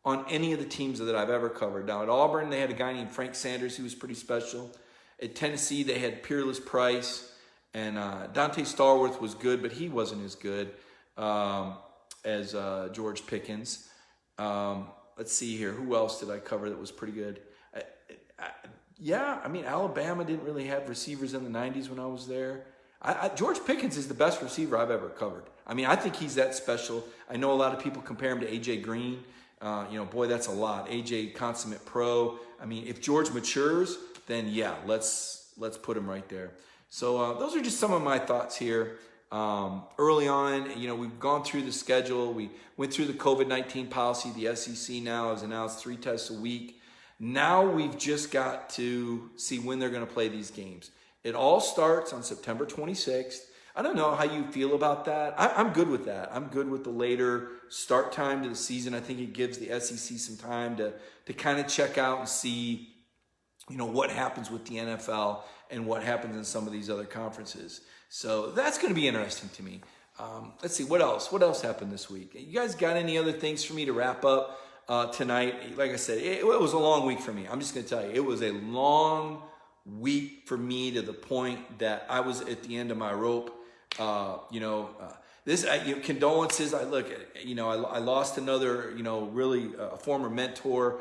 A: on any of the teams that I've ever covered. Now at Auburn, they had a guy named Frank Sanders who was pretty special. At Tennessee, they had Peerless Price, and Dante Stallworth was good, but he wasn't as good as George Pickens. Let's see here. Who else did I cover that was pretty good? Alabama didn't really have receivers in the 90s when I was there. George Pickens is the best receiver I've ever covered. I think he's that special. I know a lot of people compare him to A.J. Green. Boy, that's a lot. A.J. consummate pro. If George matures, then yeah, let's put him right there. So those are just some of my thoughts here. Early on, we've gone through the schedule. We went through the COVID-19 policy. The SEC now has announced 3 tests a week. Now we've just got to see when they're going to play these games. It all starts on September 26th. I don't know how you feel about that. I'm good with that. I'm good with the later start time to the season. I think it gives the SEC some time to kind of check out and see, what happens with the NFL and what happens in some of these other conferences. So that's going to be interesting to me. Let's see, what else? What else happened this week? You guys got any other things for me to wrap up tonight? Like I said, it was a long week for me. I'm just going to tell you, it was a long week for me to the point that I was at the end of my rope. Condolences. I lost another, really a former mentor.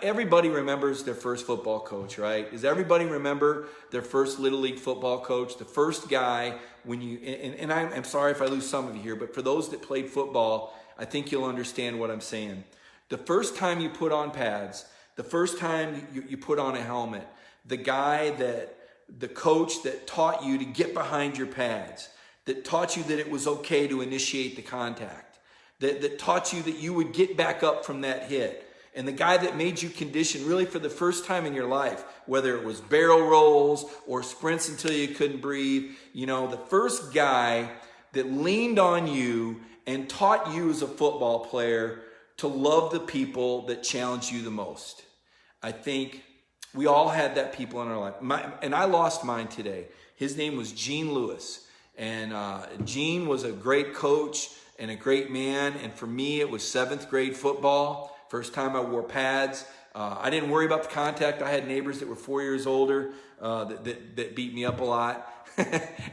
A: Everybody remembers their first football coach, right? Does everybody remember their first Little League football coach? The first guy and I'm sorry if I lose some of you here, but for those that played football, I think you'll understand what I'm saying. The first time you put on pads, the first time you put on a helmet, the coach that taught you to get behind your pads, that taught you that it was okay to initiate the contact, that taught you that you would get back up from that hit, and the guy that made you condition really for the first time in your life, whether it was barrel rolls or sprints until you couldn't breathe, the first guy that leaned on you and taught you as a football player to love the people that challenged you the most. I think we all had that people in our life. And I lost mine today. His name was Gene Lewis. And Gene was a great coach and a great man. And for me, it was 7th grade football. First time I wore pads. I didn't worry about the contact. I had neighbors that were 4 years older that beat me up a lot.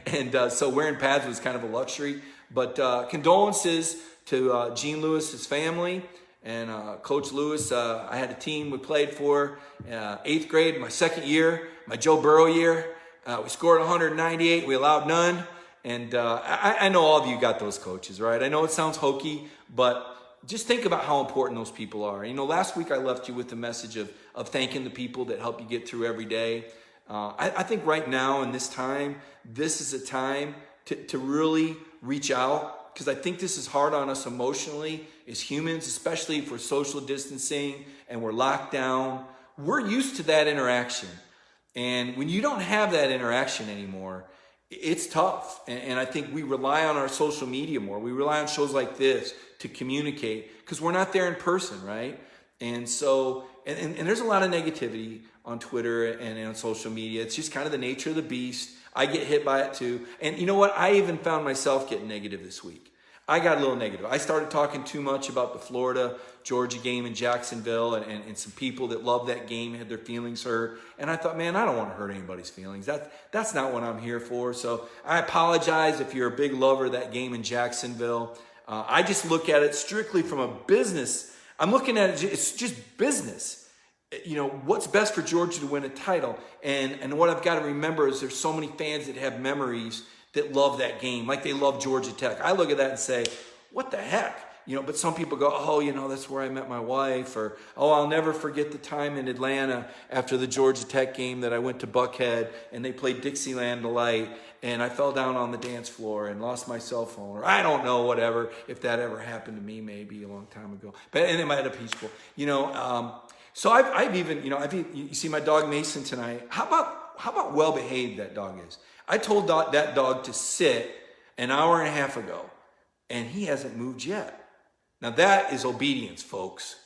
A: And so wearing pads was kind of a luxury. But condolences to Gene Lewis's family. And Coach Lewis, I had a team we played for 8th grade, my second year, my Joe Burrow year. We scored 198. We allowed none. And I know all of you got those coaches, right? I know it sounds hokey, but just think about how important those people are. Last week I left you with the message of thanking the people that help you get through every day. I think right now in this time, this is a time to really reach out, because I think this is hard on us emotionally as humans, especially if we're social distancing and we're locked down. We're used to that interaction. And when you don't have that interaction anymore, it's tough. And I think we rely on our social media more. We rely on shows like this to communicate because we're not there in person, right? And so, and there's a lot of negativity on Twitter and on social media. It's just kind of the nature of the beast. I get hit by it too. And you know what? I even found myself getting negative this week. I got a little negative. I started talking too much about the Florida-Georgia game in Jacksonville, and some people that loved that game had their feelings hurt. And I thought, man, I don't want to hurt anybody's feelings. That's not what I'm here for. So I apologize if you're a big lover of that game in Jacksonville. I just look at it strictly from a business. I'm looking at it, it's just business. what's best for Georgia to win a title. And what I've got to remember is there's so many fans that have memories that love that game, like they love Georgia Tech. I look at that and say, what the heck? But some people go, oh, that's where I met my wife. Or, oh, I'll never forget the time in Atlanta after the Georgia Tech game that I went to Buckhead and they played Dixieland Delight and I fell down on the dance floor and lost my cell phone. Or I don't know, whatever, if that ever happened to me, maybe a long time ago. And it might have Peach Bowl. So I've even, you see my dog Mason tonight. How about well-behaved that dog is? I told that dog to sit an hour and a half ago and he hasn't moved yet. Now that is obedience, folks.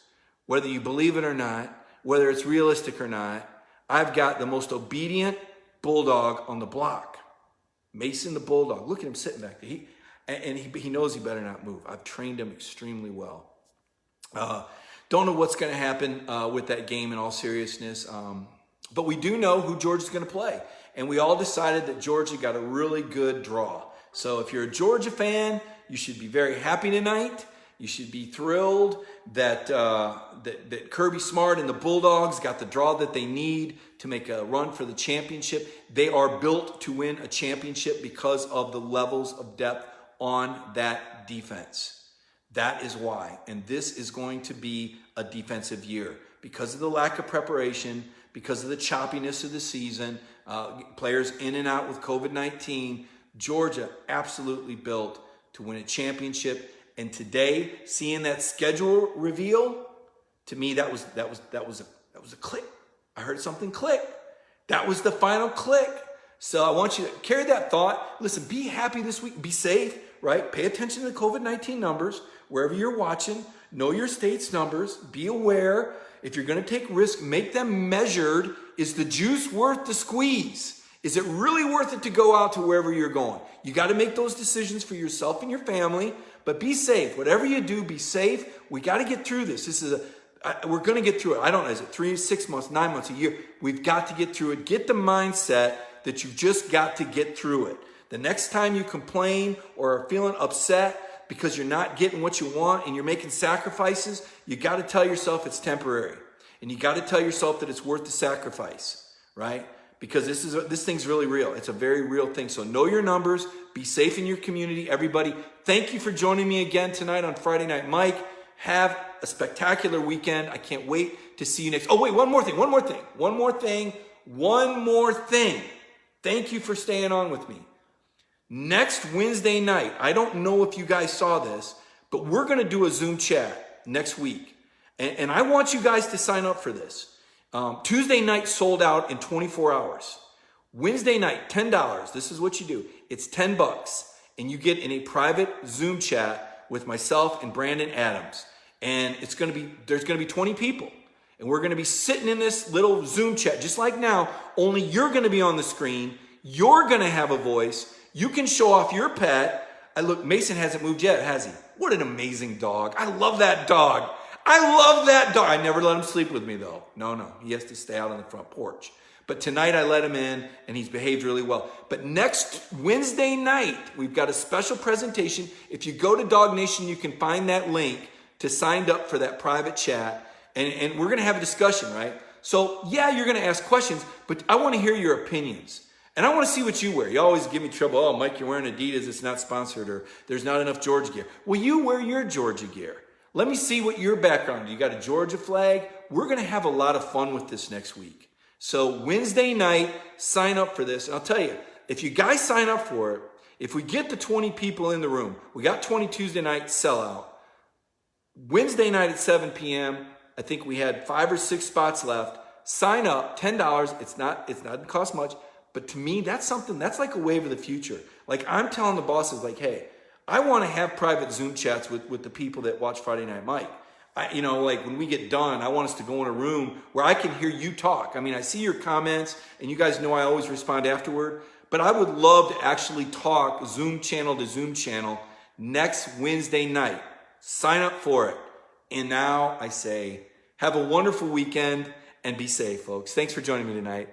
A: Whether you believe it or not, whether it's realistic or not, I've got the most obedient bulldog on the block. Mason the bulldog. Look at him sitting back there. He knows he better not move. I've trained him extremely well. Don't know what's going to happen with that game in all seriousness. But we do know who Georgia's going to play. And we all decided that Georgia got a really good draw. So if you're a Georgia fan, you should be very happy tonight. You should be thrilled that that Kirby Smart and the Bulldogs got the draw that they need to make a run for the championship. They are built to win a championship because of the levels of depth on that defense. That is why. And this is going to be a defensive year because of the lack of preparation, because of the choppiness of the season, players in and out with COVID-19. Georgia absolutely built to win a championship. And today, seeing that schedule reveal, to me, that was a click. I heard something click. That was the final click. So I want you to carry that thought. Listen, be happy this week. Be safe, right? Pay attention to the COVID-19 numbers wherever you're watching. Know your state's numbers. Be aware. If you're going to take risks, make them measured. Is the juice worth the squeeze? Is it really worth it to go out to wherever you're going? You got to make those decisions for yourself and your family. But be safe. Whatever you do, be safe. We got to get through this. We're going to get through it. I don't know. Is it 3, 6 months, 9 months, a year? We've got to get through it. Get the mindset that you've just got to get through it. The next time you complain or are feeling upset because you're not getting what you want and you're making sacrifices, you got to tell yourself it's temporary. And you got to tell yourself that it's worth the sacrifice, right? Because this thing's really real. It's a very real thing. So know your numbers. Be safe in your community, everybody. Thank you for joining me again tonight on Friday Night Mike. Have a spectacular weekend. I can't wait to see you next. Oh, wait, one more thing. Thank you for staying on with me. Next Wednesday night, I don't know if you guys saw this, but we're going to do a Zoom chat next week. And I want you guys to sign up for this. Tuesday night sold out in 24 hours. Wednesday night, $10. This is what you do. It's $10 and you get in a private Zoom chat with myself and Brandon Adams. And there's going to be 20 people. And we're going to be sitting in this little Zoom chat just like now, only you're going to be on the screen. You're going to have a voice. You can show off your pet. Look, Mason hasn't moved yet, has he? What an amazing dog. I love that dog. I never let him sleep with me, though. No. He has to stay out on the front porch. But tonight I let him in, and he's behaved really well. But next Wednesday night, we've got a special presentation. If you go to Dog Nation, you can find that link to sign up for that private chat. And we're going to have a discussion, right? So, yeah, you're going to ask questions, but I want to hear your opinions. And I want to see what you wear. You always give me trouble. Oh, Mike, you're wearing Adidas. It's not sponsored, or there's not enough Georgia gear. Well, you wear your Georgia gear. Let me see what your background is. You got a Georgia flag? We're going to have a lot of fun with this next week. So Wednesday night, sign up for this. And I'll tell you, if you guys sign up for it, if we get the 20 people in the room, we got 20 Tuesday night sellout. Wednesday night at 7 p.m., I think we had 5 or 6 spots left. Sign up, $10. It doesn't cost much. But to me, that's like a wave of the future. Like I'm telling the bosses, like, hey, I want to have private Zoom chats with the people that watch Friday Night Mike. Like when we get done, I want us to go in a room where I can hear you talk. I mean, I see your comments, and you guys know I always respond afterward. But I would love to actually talk Zoom channel to Zoom channel next Wednesday night. Sign up for it. And now I say, have a wonderful weekend and be safe, folks. Thanks for joining me tonight.